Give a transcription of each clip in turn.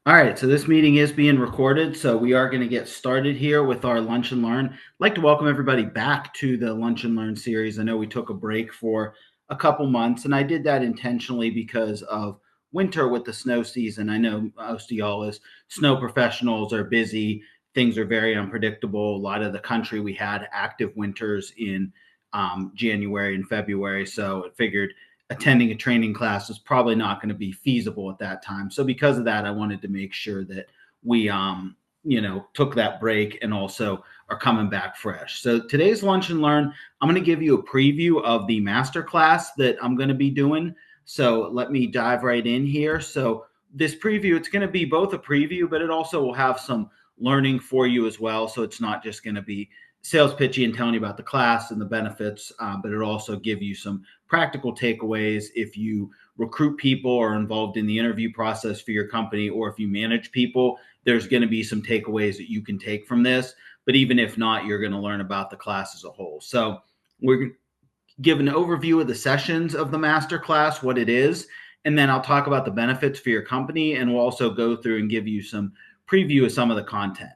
All right, so this meeting is being recorded, so we are going to get started here with our Lunch and Learn. I'd like to welcome everybody back to the Lunch and Learn series. I know we took a break for a couple months, and I did that intentionally because of winter with the snow season. I know most of y'all, as snow professionals, are busy. Things are very unpredictable. A lot of the country, we had active winters in January and February, so I figured attending a training class was probably not going to be feasible at that time. So because of that, I wanted to make sure that we took that break and also are coming back fresh. So today's Lunch and Learn, I'm going to give you a preview of the master class that I'm going to be doing. So let me dive right in here. So this preview, it's going to be both a preview, but it also will have some learning for you as well. So it's not just going to be sales pitchy and telling you about the class and the benefits, but it'll also give you some practical takeaways if you recruit people or are involved in the interview process for your company, or if you manage people. There's going to be some takeaways that you can take from this, but even if not, you're going to learn about the class as a whole. So we're going to give an overview of the sessions of the master class, what it is, and then I'll talk about the benefits for your company, and we'll also go through and give you some preview of some of the content.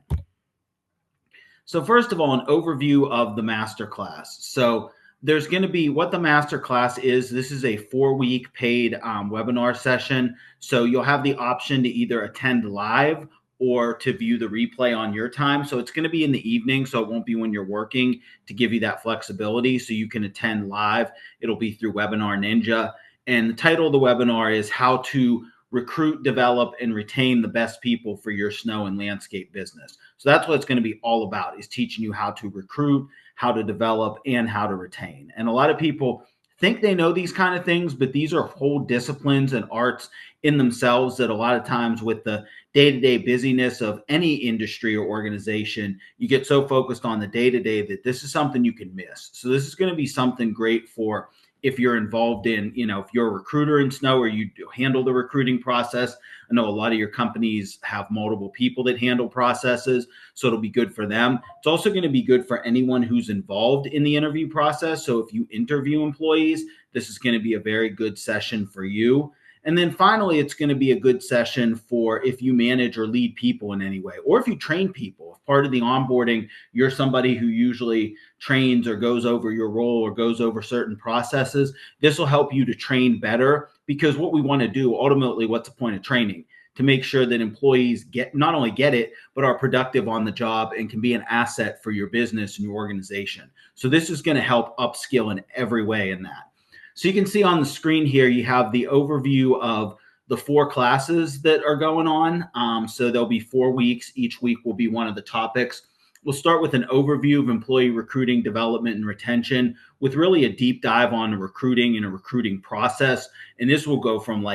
So first of all, an overview of the master class. So there's going to be what the master class is. This is a 4-week paid webinar session. So you'll have the option to either attend live or to view the replay on your time. So it's going to be in the evening, so it won't be when you're working, to give you that flexibility. So you can attend live. It'll be through Webinar Ninja. And the title of the webinar is How to Recruit, Develop, and Retain the Best People for Your Snow and Landscape Business. So that's what it's going to be all about, is teaching you how to recruit, how to develop, and how to retain. And a lot of people think they know these kind of things, but these are whole disciplines and arts in themselves that a lot of times, with the day-to-day busyness of any industry or organization, you get so focused on the day-to-day that this is something you can miss. So this is going to be something great for if you're involved in, if you're a recruiter in snow or you handle the recruiting process. I know a lot of your companies have multiple people that handle processes, so it'll be good for them. It's also going to be good for anyone who's involved in the interview process. So if you interview employees, this is going to be a very good session for you. And then finally, it's going to be a good session for if you manage or lead people in any way, or if you train people. If part of the onboarding, you're somebody who usually trains or goes over your role or goes over certain processes, this will help you to train better. Because what we want to do ultimately, what's the point of training? To make sure that employees not only get it, but are productive on the job and can be an asset for your business and your organization. So this is going to help upskill in every way in that. So you can see on the screen here, you have the overview of the 4 classes that are going on. So there'll be 4 weeks. Each week will be one of the topics. We'll start with an overview of employee recruiting, development, and retention, with really a deep dive on recruiting and a recruiting process. And this will go from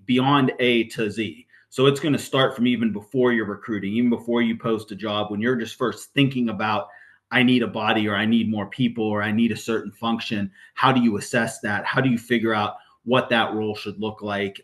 beyond A to Z. So it's going to start from even before you're recruiting, even before you post a job, when you're just first thinking about, I need a body, or I need more people, or I need a certain function. How do you assess that? How do you figure out what that role should look like?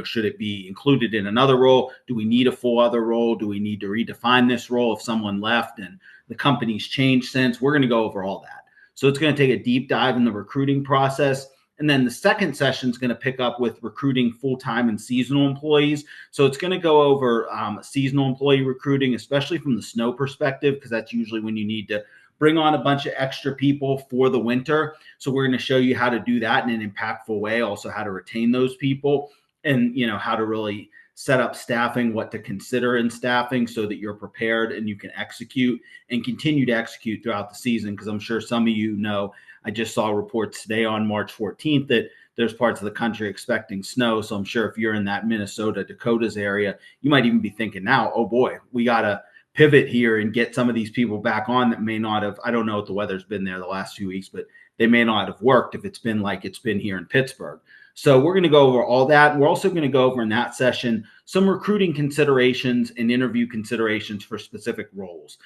Should it be included in another role? Do we need a full other role? Do we need to redefine this role if someone left and the company's changed since? We're going to go over all that. So it's going to take a deep dive in the recruiting process. And then the second session is going to pick up with recruiting full-time and seasonal employees. So it's going to go over seasonal employee recruiting, especially from the snow perspective, because that's usually when you need to bring on a bunch of extra people for the winter. So we're going to show you how to do that in an impactful way, also how to retain those people, and how to really set up staffing, what to consider in staffing, so that you're prepared and you can execute and continue to execute throughout the season. Because I'm sure some of you know, I just saw reports today on March 14th that there's parts of the country expecting snow. So I'm sure if you're in that Minnesota, Dakotas area, you might even be thinking now, oh boy, we got to pivot here and get some of these people back on that may not have, I don't know what the weather's been there the last few weeks, but they may not have worked if it's been like it's been here in Pittsburgh. So we're going to go over all that. We're also going to go over in that session some recruiting considerations and interview considerations for specific roles,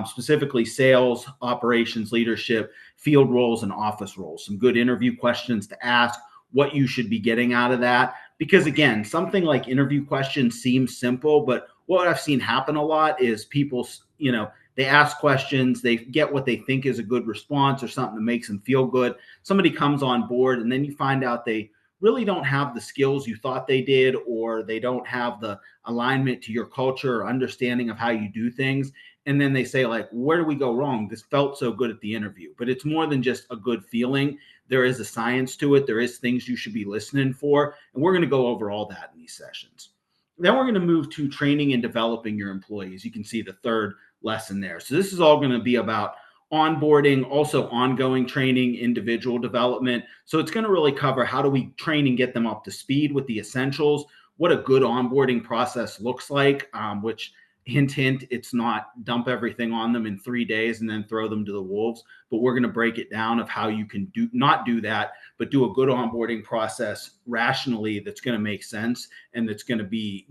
specifically sales, operations, leadership, field roles, and office roles. Some good interview questions to ask, what you should be getting out of that. Because again, something like interview questions seems simple, but what I've seen happen a lot is people, they ask questions, they get what they think is a good response or something that makes them feel good. Somebody comes on board, and then you find out they really don't have the skills you thought they did, or they don't have the alignment to your culture or understanding of how you do things. And then they say, like, where do we go wrong? This felt so good at the interview. But it's more than just a good feeling. There is a science to it. There is things you should be listening for. And we're going to go over all that in these sessions. Then we're going to move to training and developing your employees. You can see the third lesson there. So this is all going to be about onboarding, also ongoing training, individual development. So it's going to really cover how do we train and get them up to speed with the essentials, what a good onboarding process looks like, which hint, hint, it's not dump everything on them in 3 days and then throw them to the wolves. But we're going to break it down of how you can do not do that, but do a good onboarding process rationally that's going to make sense and that's going to be,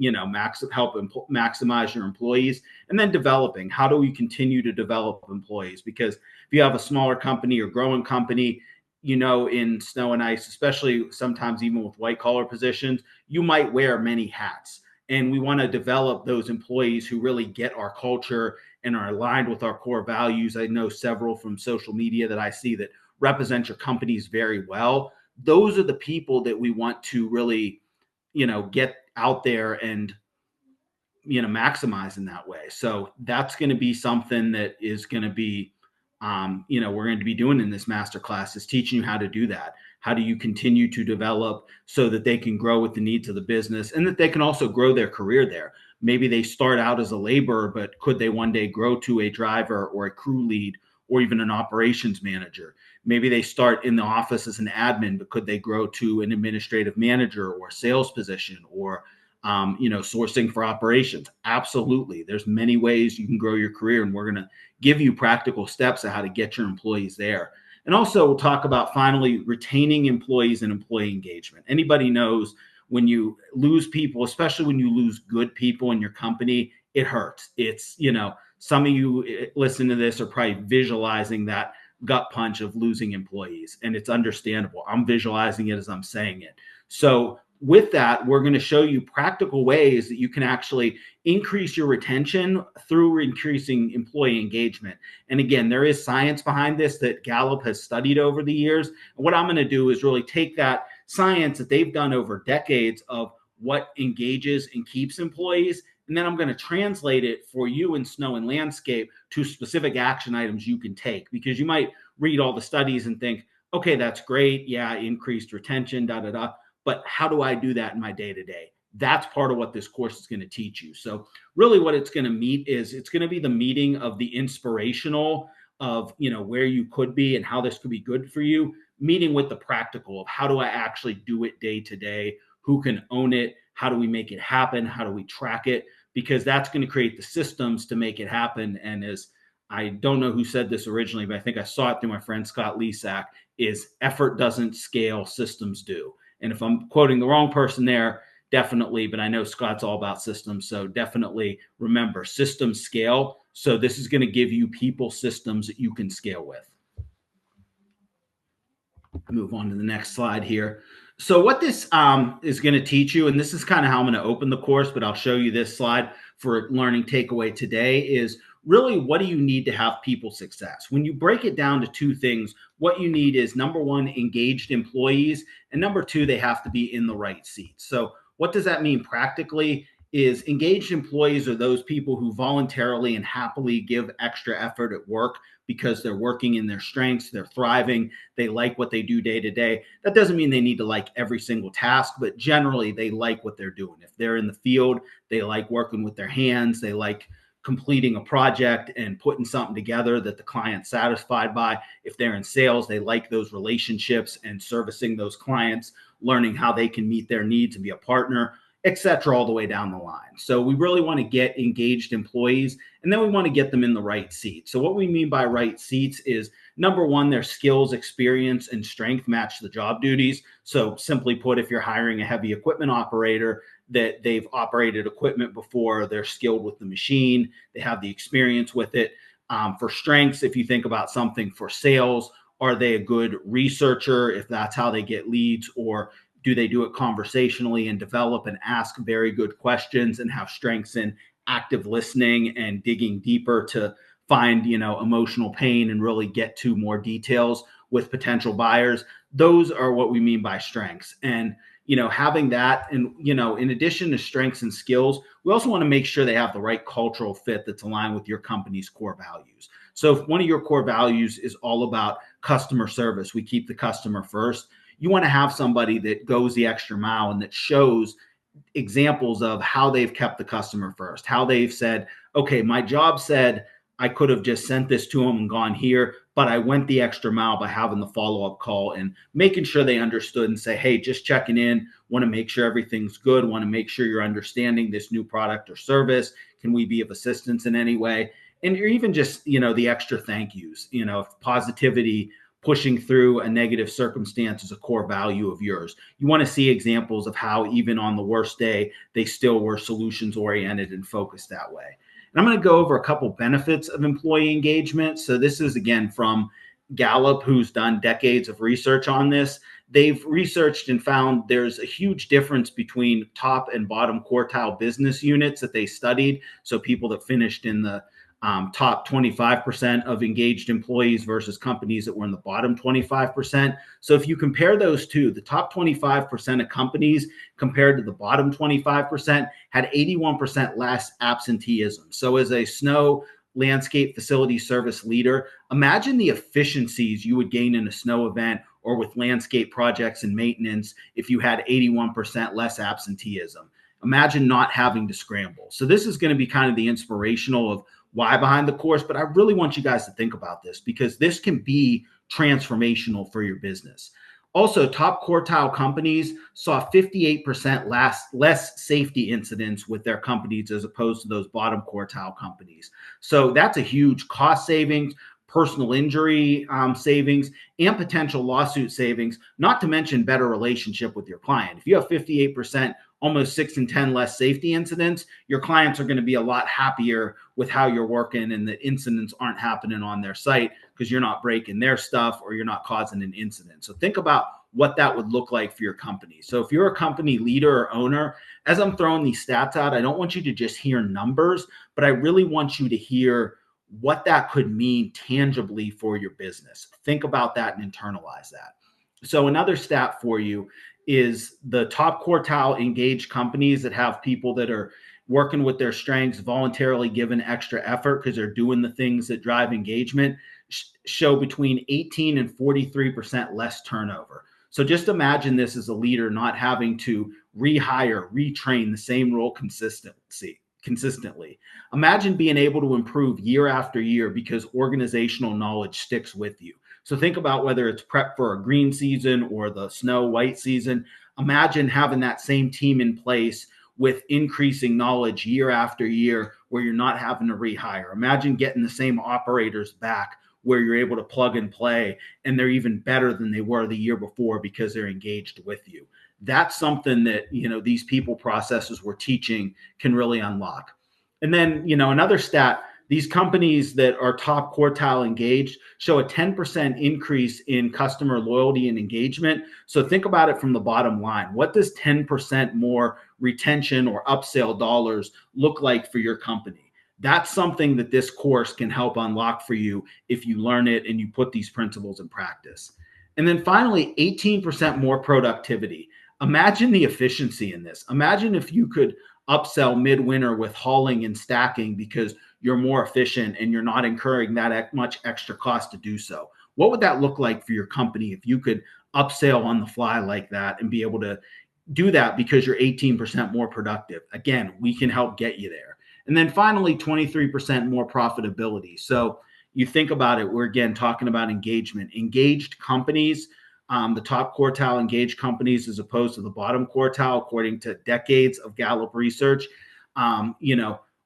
help maximize your employees. And then developing, how do we continue to develop employees? Because if you have a smaller company or growing company, in snow and ice, especially sometimes even with white collar positions, you might wear many hats. And we want to develop those employees who really get our culture and are aligned with our core values. I know several from social media that I see that represent your companies very well. Those are the people that we want to really, get out there and, maximize in that way. So that's going to be something that is going to be, we're going to be doing in this master class, is teaching you how to do that. How do you continue to develop so that they can grow with the needs of the business and that they can also grow their career there? Maybe they start out as a laborer, but could they one day grow to a driver or a crew lead or even an operations manager? Maybe they start in the office as an admin, but could they grow to an administrative manager or sales position or sourcing for operations? Absolutely. There's many ways you can grow your career, and we're going to give you practical steps of how to get your employees there. And also we'll talk about finally retaining employees and employee engagement. Anybody knows when you lose people, especially when you lose good people in your company, it hurts. It's, some of you listen to this are probably visualizing that gut punch of losing employees, and it's understandable. I'm visualizing it as I'm saying it. So with that, we're going to show you practical ways that you can actually increase your retention through increasing employee engagement. And again, there is science behind this that Gallup has studied over the years. And what I'm going to do is really take that science that they've done over decades of what engages and keeps employees, and then I'm going to translate it for you in snow and landscape to specific action items you can take, because you might read all the studies and think, okay, that's great. Yeah, increased retention, da, da, da. But how do I do that in my day-to-day? That's part of what this course is going to teach you. So really what it's going to meet is it's going to be the meeting of the inspirational of, where you could be and how this could be good for you, meeting with the practical of how do I actually do it day to day? Who can own it? How do we make it happen? How do we track it? Because that's going to create the systems to make it happen. And as I don't know who said this originally, but I think I saw it through my friend Scott Lesack, is effort doesn't scale, systems do. And if I'm quoting the wrong person there, definitely, but I know Scott's all about systems. So definitely remember, systems scale. So this is going to give you people systems that you can scale with. Move on to the next slide here. So what this is going to teach you, and this is kind of how I'm going to open the course, but I'll show you this slide for learning takeaway today, is really what do you need to have people success? When you break it down to two things, what you need is number one, engaged employees, and number two, they have to be in the right seat. So what does that mean practically? Is engaged employees are those people who voluntarily and happily give extra effort at work because they're working in their strengths, they're thriving, they like what they do day to day. That doesn't mean they need to like every single task, but generally they like what they're doing. If they're in the field, they like working with their hands, they like completing a project and putting something together that the client's satisfied by. If they're in sales, they like those relationships and servicing those clients, learning how they can meet their needs and be a partner, etc., all the way down the line. So we really want to get engaged employees, and then we want to get them in the right seat. So what we mean by right seats is, number one, their skills, experience, and strength match the job duties. So simply put, if you're hiring a heavy equipment operator, that they've operated equipment before, they're skilled with the machine, they have the experience with it. For strengths, if you think about something for sales, are they a good researcher if that's how they get leads, or do they do it conversationally and develop and ask very good questions and have strengths in active listening and digging deeper to find, emotional pain and really get to more details? with potential buyers. Those are what we mean by strengths. And having that, and in addition to strengths and skills, we also want to make sure they have the right cultural fit that's aligned with your company's core values. So if one of your core values is all about customer service, we keep the customer first, you want to have somebody that goes the extra mile and that shows examples of how they've kept the customer first, how they've said, okay, my job said I could have just sent this to them and gone here, but I went the extra mile by having the follow-up call and making sure they understood and say, hey, just checking in, want to make sure everything's good, want to make sure you're understanding this new product or service. Can we be of assistance in any way? And you're even just, the extra thank yous, positivity, pushing through a negative circumstance is a core value of yours. You want to see examples of how even on the worst day, they still were solutions oriented and focused that way. And I'm going to go over a couple benefits of employee engagement. So this is again from Gallup, who's done decades of research on this. They've researched and found there's a huge difference between top and bottom quartile business units that they studied. So people that finished in the top 25% of engaged employees versus companies that were in the bottom 25%. So if you compare those two, the top 25% of companies compared to the bottom 25% had 81% less absenteeism. So as a snow landscape facility service leader, imagine the efficiencies you would gain in a snow event or with landscape projects and maintenance if you had 81% less absenteeism. Imagine not having to scramble. So this is going to be kind of the inspirational of why behind the course, but I really want you guys to think about this because this can be transformational for your business. Also, top quartile companies saw 58% less safety incidents with their companies as opposed to those bottom quartile companies. So that's a huge cost savings, personal injury savings, and potential lawsuit savings, not to mention better relationship with your client. If you have 58%, almost 6 in 10 less safety incidents, your clients are going to be a lot happier with how you're working and the incidents aren't happening on their site because you're not breaking their stuff or you're not causing an incident. So think about what that would look like for your company. So if you're a company leader or owner, as I'm throwing these stats out, I don't want you to just hear numbers, but I really want you to hear what that could mean tangibly for your business. Think about that and internalize that. So another stat for you is the top quartile engaged companies that have people that are working with their strengths, voluntarily given extra effort because they're doing the things that drive engagement, show between 18 and 43% less turnover. So just imagine this as a leader not having to rehire, retrain the same role consistently. Imagine being able to improve year after year because organizational knowledge sticks with you. So think about whether it's prep for a green season or the snow white season. Imagine having that same team in place with increasing knowledge year after year where you're not having to rehire. Imagine getting the same operators back where you're able to plug and play and they're even better than they were the year before because they're engaged with you. That's something that, these people processes we're teaching can really unlock. And then, another stat, these companies that are top quartile engaged show a 10% increase in customer loyalty and engagement. So think about it from the bottom line. What does 10% more retention or upsell dollars look like for your company? That's something that this course can help unlock for you if you learn it and you put these principles in practice. And then finally, 18% more productivity. Imagine the efficiency in this. Imagine if you could upsell midwinter with hauling and stacking because you're more efficient and you're not incurring that much extra cost to do so. What would that look like for your company if you could upsell on the fly like that and be able to do that because you're 18% more productive? Again, we can help get you there. And then finally, 23% more profitability. So you think about it, we're again talking about engagement. Engaged companies, the top quartile engaged companies as opposed to the bottom quartile, according to decades of Gallup research,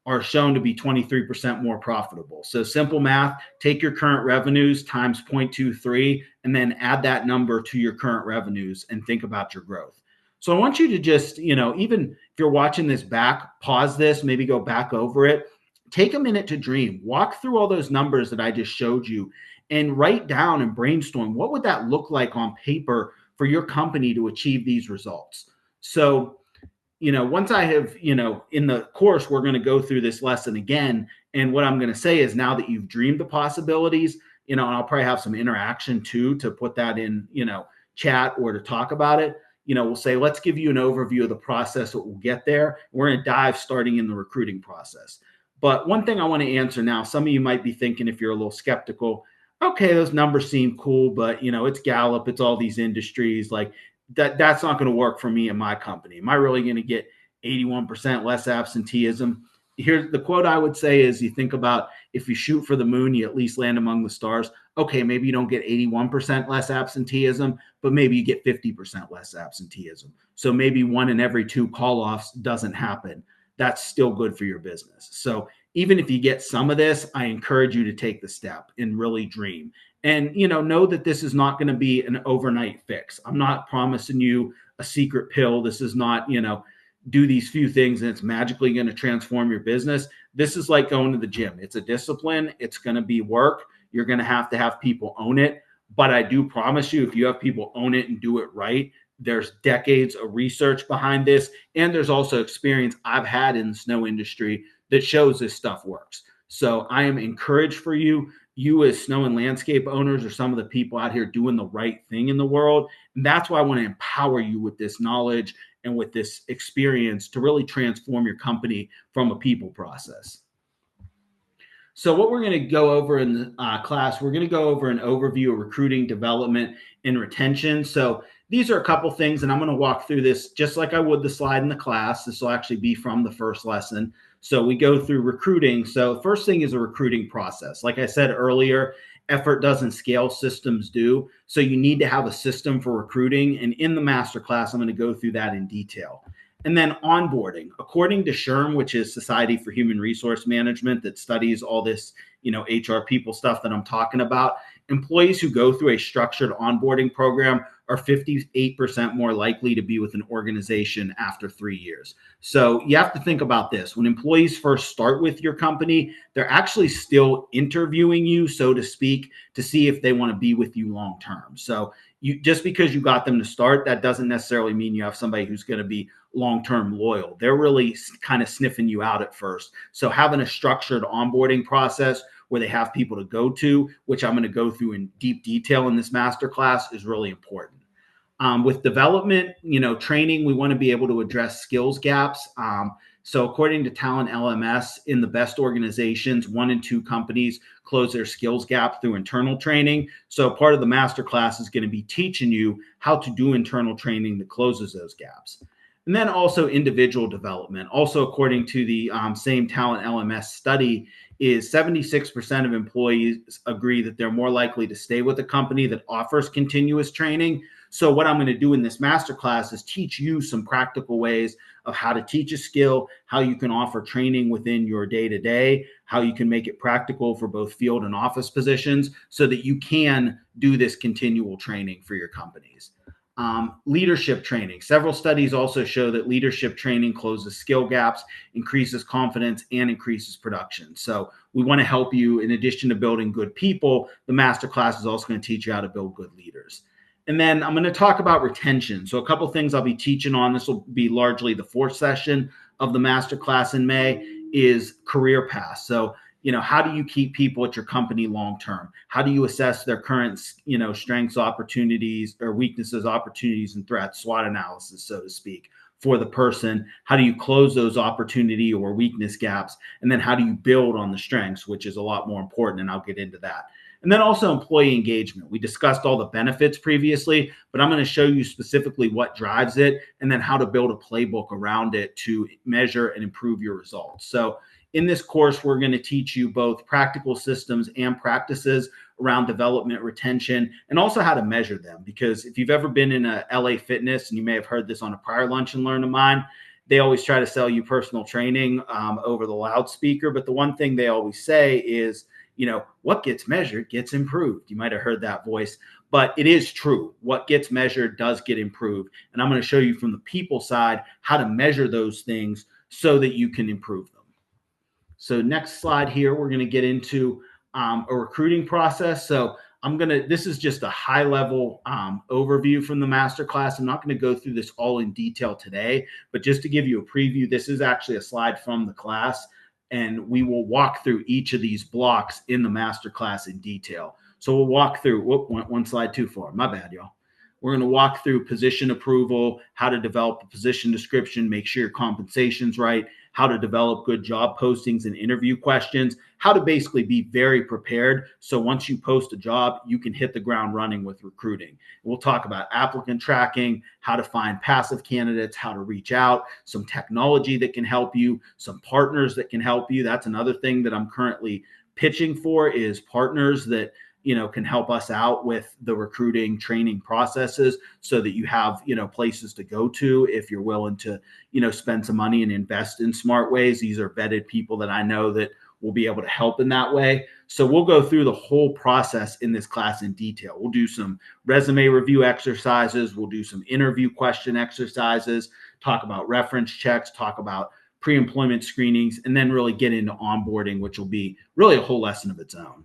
are shown to be 23% more profitable. So simple math, take your current revenues times 0.23 and then add that number to your current revenues and think about your growth. So I want you to just, even if you're watching this back, pause this, maybe go back over it, take a minute to dream, walk through all those numbers that I just showed you and write down and brainstorm what would that look like on paper for your company to achieve these results. So, once I have, in the course, we're going to go through this lesson again. And what I'm going to say is now that you've dreamed the possibilities, and I'll probably have some interaction too to put that in, chat or to talk about it. We'll say, let's give you an overview of the process that we'll get there. We're going to dive starting in the recruiting process. But one thing I want to answer now, some of you might be thinking, if you're a little skeptical, okay, those numbers seem cool, but it's Gallup, it's all these industries, like that's not going to work for me and my company. Am I really going to get 81% less absenteeism? Here's the quote I would say is, you think about, if you shoot for the moon, you at least land among the stars. Okay, maybe you don't get 81% less absenteeism, but maybe you get 50% less absenteeism. So maybe 1 in every 2 call-offs doesn't happen. That's still good for your business. So even if you get some of this, I encourage you to take the step and really dream. And know that this is not going to be an overnight fix. I'm not promising you a secret pill. This is not, do these few things and it's magically going to transform your business. This is like going to the gym. It's a discipline. It's going to be work. You're going to have people own it. But I do promise you, if you have people own it and do it right, there's decades of research behind this. And there's also experience I've had in the snow industry that shows this stuff works. So I am encouraged for you as snow and landscape owners, are some of the people out here doing the right thing in the world. And that's why I want to empower you with this knowledge and with this experience to really transform your company from a people process. So what we're going to go over in the class, we're going to go over an overview of recruiting, development, and retention. So these are a couple things, and I'm going to walk through this just like I would the slide in the class. This will actually be from the first lesson. So we go through recruiting. So first thing is a recruiting process. Like I said earlier, effort doesn't scale, systems do. So you need to have a system for recruiting. And in the masterclass, I'm going to go through that in detail. And then onboarding. According to SHRM, which is Society for Human Resource Management, that studies all this, HR people stuff that I'm talking about, employees who go through a structured onboarding program are 58% more likely to be with an organization after 3 years. So you have to think about this. When employees first start with your company, they're actually still interviewing you, so to speak, to see if they want to be with you long term. So just because you got them to start, that doesn't necessarily mean you have somebody who's going to be long-term loyal. They're really kind of sniffing you out at first. So having a structured onboarding process where they have people to go to, which I'm going to go through in deep detail in this masterclass, is really important. With development, training, we want to be able to address skills gaps. So according to Talent LMS, in the best organizations, 1 in 2 companies close their skills gap through internal training. So part of the masterclass is going to be teaching you how to do internal training that closes those gaps. And then also individual development. Also, according to the same Talent LMS study, is 76% of employees agree that they're more likely to stay with a company that offers continuous training. So what I'm going to do in this masterclass is teach you some practical ways of how to teach a skill, how you can offer training within your day-to-day, how you can make it practical for both field and office positions so that you can do this continual training for your companies. Leadership training. Several studies also show that leadership training closes skill gaps, increases confidence, and increases production. So we want to help you. In addition to building good people, the masterclass is also going to teach you how to build good leaders. And then I'm going to talk about retention. So a couple of things I'll be teaching on. This will be largely the 4th session of the masterclass in May, is career paths. So how do you keep people at your company long term? How do you assess their current, strengths, opportunities, or weaknesses, opportunities, and threats, SWOT analysis, so to speak, for the person? How do you close those opportunity or weakness gaps? And then how do you build on the strengths, which is a lot more important, and I'll get into that. And then also employee engagement. We discussed all the benefits previously, but I'm going to show you specifically what drives it and then how to build a playbook around it to measure and improve your results. So in this course, we're going to teach you both practical systems and practices around development, retention, and also how to measure them. Because if you've ever been in a LA Fitness, and you may have heard this on a prior lunch and learn of mine, they always try to sell you personal training over the loudspeaker. But the one thing they always say is, what gets measured gets improved. You might have heard that voice, but it is true. What gets measured does get improved. And I'm going to show you from the people side how to measure those things so that you can improve them. So next slide here, we're going to get into a recruiting process. So this is just a high level overview from the masterclass. I'm not going to go through this all in detail today, but just to give you a preview, this is actually a slide from the class, and we will walk through each of these blocks in the masterclass in detail. So we'll walk through, one slide too far. My bad, y'all. We're going to walk through position approval, how to develop a position description, make sure your compensation's right, how to develop good job postings and interview questions, how to basically be very prepared. So once you post a job, you can hit the ground running with recruiting. We'll talk about applicant tracking, how to find passive candidates, how to reach out, some technology that can help you, some partners that can help you. That's another thing that I'm currently pitching for, is partners that can help us out with the recruiting training processes, so that you have places to go to if you're willing to spend some money and invest in smart ways. These are vetted people that I know that will be able to help in that way. So we'll go through the whole process in this class in detail. We'll do some resume review exercises, we'll do some interview question exercises, talk about reference checks, talk about pre-employment screenings, and then really get into onboarding, which will be really a whole lesson of its own.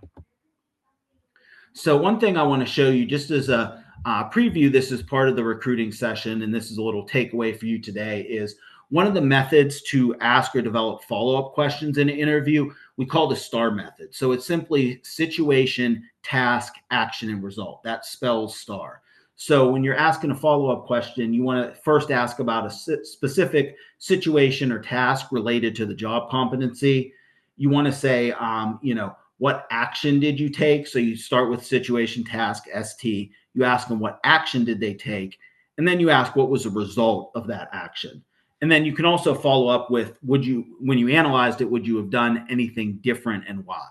So one thing I want to show you, just as a preview, this is part of the recruiting session, and this is a little takeaway for you today, is one of the methods to ask or develop follow-up questions in an interview, we call the STAR method. So it's simply situation, task, action, and result. That spells STAR. So when you're asking a follow-up question, you want to first ask about a specific situation or task related to the job competency. You want to say, what action did you take? So you start with situation, task, ST. You ask them what action did they take? And then you ask what was the result of that action? And then you can also follow up with, when you analyzed it, would you have done anything different and why?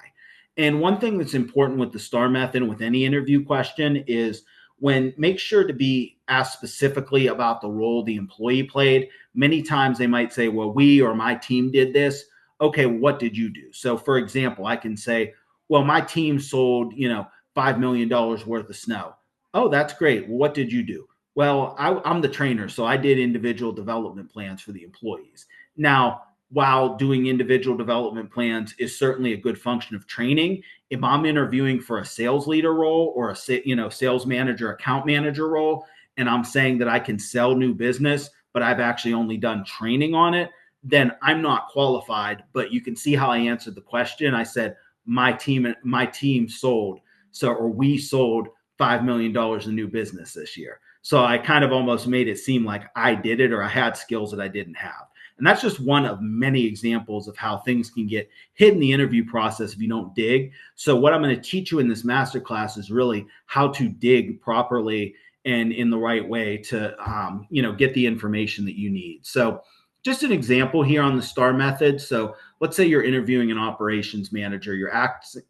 And one thing that's important with the STAR method with any interview question is make sure to be asked specifically about the role the employee played. Many times they might say, well, we or my team did this. Okay, what did you do? So for example, I can say, well, my team sold, $5 million worth of snow. Oh, that's great. Well, what did you do? Well, I'm the trainer, so I did individual development plans for the employees. Now, while doing individual development plans is certainly a good function of training, if I'm interviewing for a sales leader role or a sales manager, account manager role, and I'm saying that I can sell new business, but I've actually only done training on it, then I'm not qualified. But you can see how I answered the question. I said my team sold, or we sold $5 million in new business this year. So I kind of almost made it seem like I did it, or I had skills that I didn't have. And that's just one of many examples of how things can get hid in the interview process if you don't dig. So what I'm going to teach you in this masterclass is really how to dig properly and in the right way to get the information that you need. So just an example here on the STAR method. So let's say you're interviewing an operations manager. You're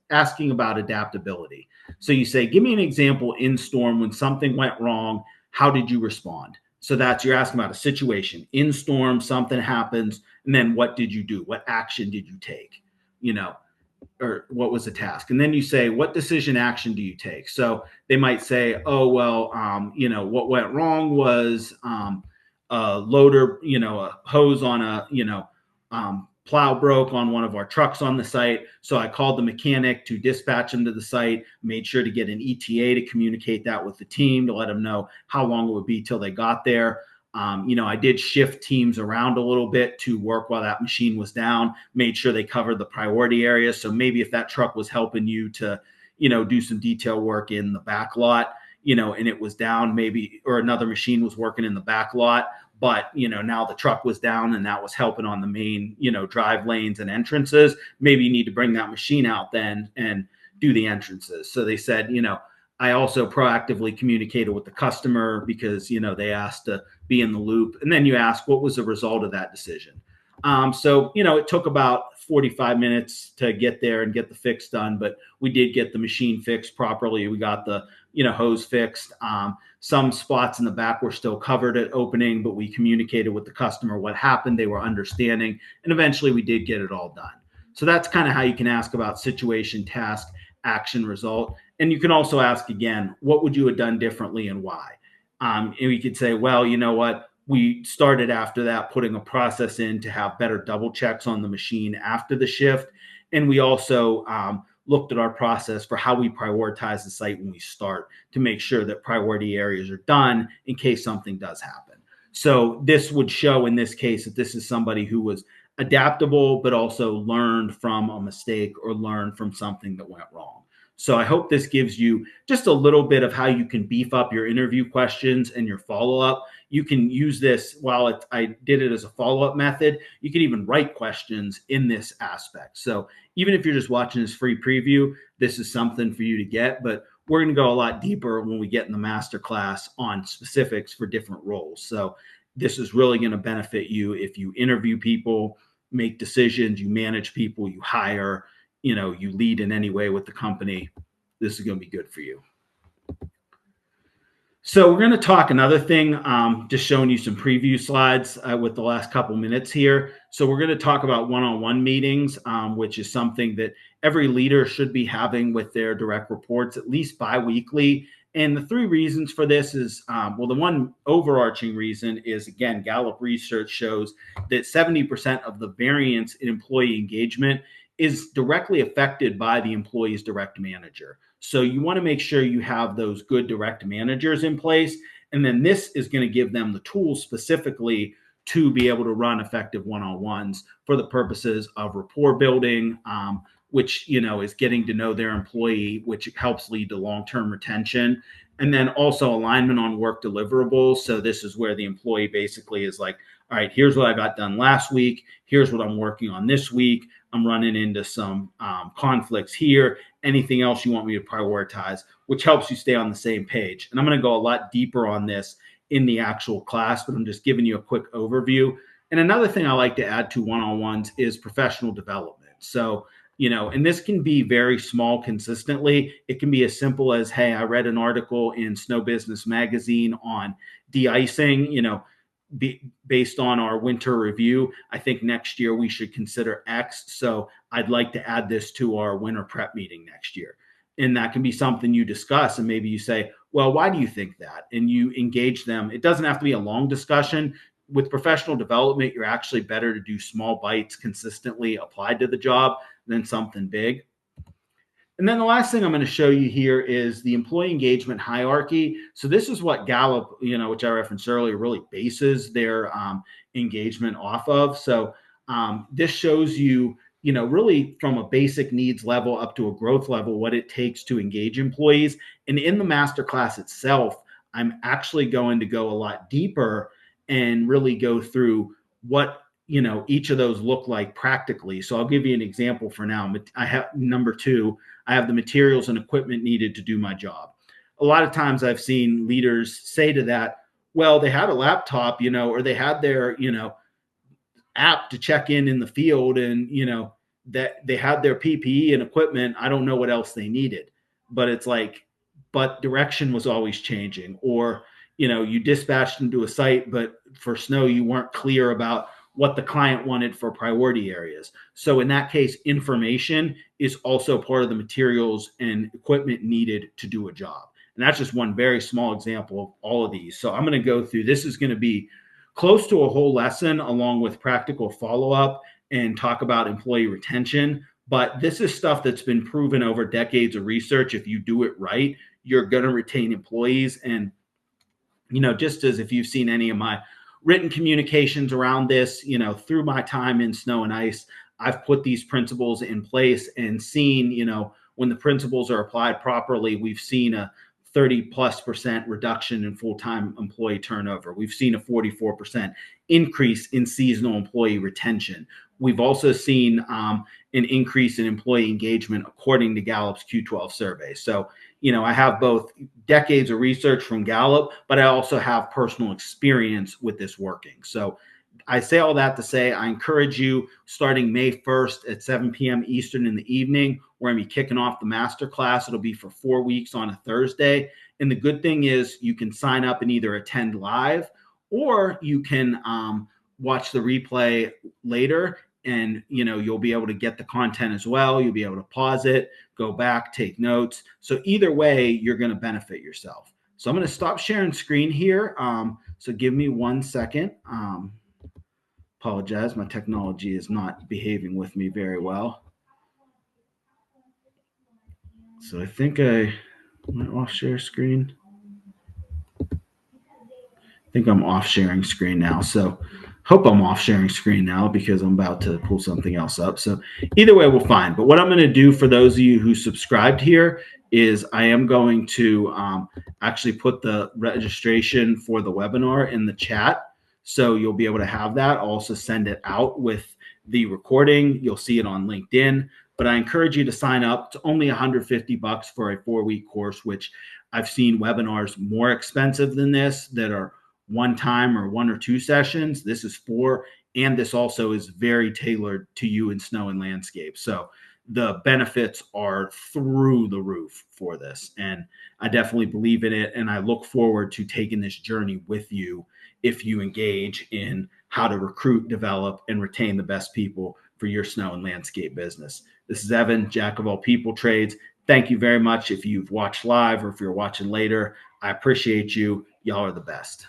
asking about adaptability. So you say, give me an example in Storm when something went wrong. How did you respond? So you're asking about a situation in Storm, something happens, and then what did you do? What action did you take? Or what was the task? And then you say, what decision action do you take? So they might say, oh, well, what went wrong was a loader, a hose on a, plow broke on one of our trucks on the site. So I called the mechanic to dispatch him to the site, made sure to get an ETA to communicate that with the team to let them know how long it would be till they got there. I did shift teams around a little bit to work while that machine was down, made sure they covered the priority areas. So maybe if that truck was helping you to, do some detail work in the back lot, and it was down or another machine was working in the back lot, but, now the truck was down and that was helping on the main, drive lanes and entrances. Maybe you need to bring that machine out then and do the entrances. So they said, I also proactively communicated with the customer because, they asked to be in the loop. And then you ask, what was the result of that decision? So it took about 45 minutes to get there and get the fix done, but we did get the machine fixed properly. We got the, hose fixed. Some spots in the back were still covered at opening, but we communicated with the customer what happened. They were understanding, and eventually we did get it all done. So that's kind of how you can ask about situation, task, action, result. And you can also ask again, what would you have done differently and why? And we could say, well, you know what? We started after that putting a process in to have better double checks on the machine after the shift. And we also looked at our process for how we prioritize the site when we start to make sure that priority areas are done in case something does happen. So this would show in this case that this is somebody who was adaptable, but also learned from a mistake or learned from something that went wrong. So I hope this gives you just a little bit of how you can beef up your interview questions and your follow-up. You can use this while I did it as a follow-up method. You can even write questions in this aspect. So even if you're just watching this free preview, this is something for you to get. But we're going to go a lot deeper when we get in the master class on specifics for different roles. So this is really going to benefit you if you interview people, make decisions, you manage people, you hire, you lead in any way with the company. This is going to be good for you. So we're going to talk another thing, just showing you some preview slides with the last couple minutes here. So we're going to talk about one-on-one meetings, which is something that every leader should be having with their direct reports, at least bi-weekly. And the three reasons for this is, well, the one overarching reason is, again, Gallup research shows that 70% of the variance in employee engagement is directly affected by the employee's direct manager. So you want to make sure you have those good direct managers in place. And then this is going to give them the tools specifically to be able to run effective one-on-ones for the purposes of rapport building, which, is getting to know their employee, which helps lead to long-term retention. And then also alignment on work deliverables. So this is where the employee basically is like, all right, here's what I got done last week. Here's what I'm working on this week. I'm running into some conflicts here. Anything else you want me to prioritize, which helps you stay on the same page. And I'm going to go a lot deeper on this in the actual class, but I'm just giving you a quick overview. And another thing I like to add to one-on-ones is professional development. So, and this can be very small consistently. It can be as simple as, hey, I read an article in Snow Business Magazine on de-icing, based on our winter review. I think next year we should consider X. So I'd like to add this to our winter prep meeting next year. And that can be something you discuss. And maybe you say, well, why do you think that? And you engage them. It doesn't have to be a long discussion. With professional development, you're actually better to do small bites consistently applied to the job than something big. And then the last thing I'm going to show you here is the employee engagement hierarchy. So this is what Gallup, which I referenced earlier, really bases their engagement off of. So this shows you, really from a basic needs level up to a growth level, what it takes to engage employees. And in the masterclass itself, I'm actually going to go a lot deeper and really go through what each of those look like practically. So I'll give you an example for now. I have number 2. I have the materials and equipment needed to do my job. A lot of times I've seen leaders say to that, well, they had a laptop, or they had their, app to check in the field, and, that they had their PPE and equipment. I don't know what else they needed, but it's like, but direction was always changing, or, you dispatched them to a site, but for snow, you weren't clear about what the client wanted for priority areas. So in that case, information is also part of the materials and equipment needed to do a job. And that's just one very small example of all of these. So I'm going to go through, this is going to be close to a whole lesson along with practical follow-up and talk about employee retention. But this is stuff that's been proven over decades of research. If you do it right, you're going to retain employees. And, just as if you've seen any of my written communications around this, through my time in snow and ice, I've put these principles in place and seen, when the principles are applied properly, we've seen a 30+% reduction in full-time employee turnover. We've seen a 44% increase in seasonal employee retention. We've also seen an increase in employee engagement according to Gallup's Q12 survey. So, I have both decades of research from Gallup, but I also have personal experience with this working. So I say all that to say, I encourage you, starting May 1st at 7 p.m. Eastern in the evening, we're going to be kicking off the masterclass. It'll be for 4 weeks on a Thursday. And the good thing is you can sign up and either attend live, or you can watch the replay later, and you'll be able to get the content as well. You'll be able to pause it, go back, take notes. So either way, you're going to benefit yourself. So I'm going to stop sharing screen here. So give me 1 second. Apologize, my technology is not behaving with me very well. So I think I went off share screen. I think I'm off sharing screen now. So Hope I'm off sharing screen now because I'm about to pull something else up. So either way, we'll find. But what I'm going to do for those of you who subscribed here is I am going to actually put the registration for the webinar in the chat. So you'll be able to have that. I'll also send it out with the recording. You'll see it on LinkedIn. But I encourage you to sign up. It's only $150 for a 4-week course, which I've seen webinars more expensive than this that are one time or 1 or 2 sessions. This is 4, and this also is very tailored to you in snow and landscape. So the benefits are through the roof for this, and I definitely believe in it, and I look forward to taking this journey with you if you engage in how to recruit, develop, and retain the best people for your snow and landscape business. This is Evan, Jack of all people trades. Thank you very much if you've watched live or if you're watching later. I appreciate you. Y'all are the best.